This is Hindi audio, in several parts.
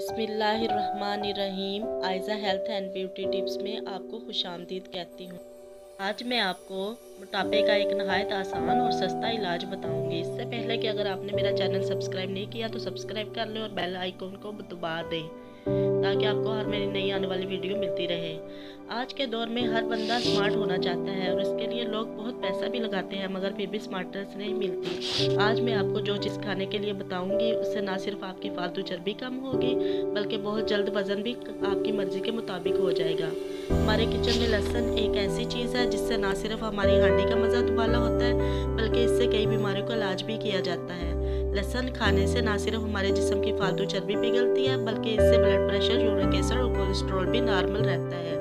बिस्मिल्लाहिर्रहमानिर्रहीम। Aiza health and beauty tips में आपको खुशामदीद कहती हूँ। आज मैं आपको मोटापे का एक नहायत आसान और सस्ता इलाज बताऊंगी। इससे पहले कि अगर आपने मेरा चैनल सब्सक्राइब नहीं किया तो सब्सक्राइब कर लें और बेल आइकन को दबा दें ताकि आपको हर मेरी नई आने वाली वीडियो मिलती रहे। आज के दौर में हर बंदा स्मार्ट होना चाहता है और इसके लिए लोग बहुत पैसा भी लगाते हैं, मगर फिर भी स्मार्टनेस नहीं मिलती। आज मैं आपको जो चीज़ खाने के लिए बताऊंगी उससे ना सिर्फ आपकी फालतू चर्बी कम होगी बल्कि बहुत जल्द वजन भी आपकी मर्जी के मुताबिक हो जाएगा। हमारे किचन में लहसुन एक ऐसी चीज़ है जिससे ना सिर्फ हमारी हड्डी का मज़ा दुबाला होता है बल्कि इससे कई बीमारियों का इलाज भी किया जाता है। लहसुन खाने से ना सिर्फ हमारे जिस्म की फालतू चर्बी पिघलती है बल्कि इससे ब्लड प्रेशर, यूरिक एसिड और कोलेस्ट्रॉल भी नॉर्मल रहता है।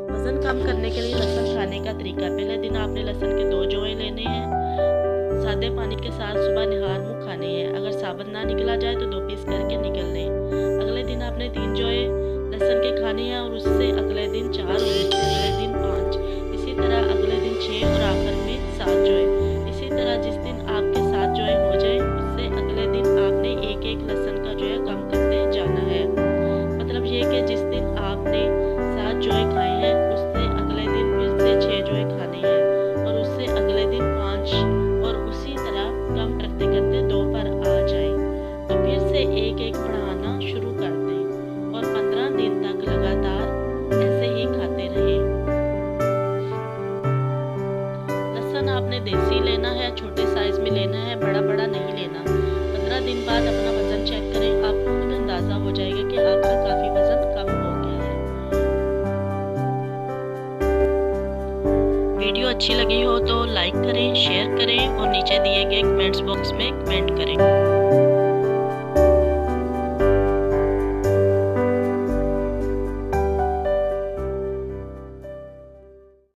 वजन कम करने के लिए लहसुन खाने का तरीका: पहले दिन आपने लहसुन के 2 जोए लेने हैं। सादे पानी के साथ सुबह निहार मुँह खाने हैं। अगर साबुत ना निकला जाए तो 2 पीस करके निकल लें। अगले दिन आपने 3 जोए लहसुन के खाने हैं और उससे अगले दिन 4 और उससे अगले दिन 5, इसी तरह अगले दिन 6 और आखिर में 7 जोए। इसी तरह जिस दिन आपके 7 जोए हो जाए उससे अगले दिन आपने एक लहसुन का जो है कम करते जाना है। मतलब ये कि जिस दिन आपने 7 जोए खाए हैं उससे अगले दिन फिर से 6 जोए खाने हैं और उससे अगले दिन 5 और उसी तरह कम करते करते 2 पर आ जाए तो फिर से एक बढ़ाना शुरू कर दें और 15 दिन तक लगातार ऐसे ही खाते रहें। लहसुन आपने देसी लेना है, छोटे साइज में लेना है, बड़ा नहीं लेना। 15 दिन बाद अपना वजन चेक करें, आपको खुद अंदाजा हो जाएगा कि आपका काफी वजन कम हो गया है। वीडियो अच्छी लगी हो तो लाइक करें, शेयर करें और नीचे दिए गए कमेंट्स बॉक्स में कमेंट करें।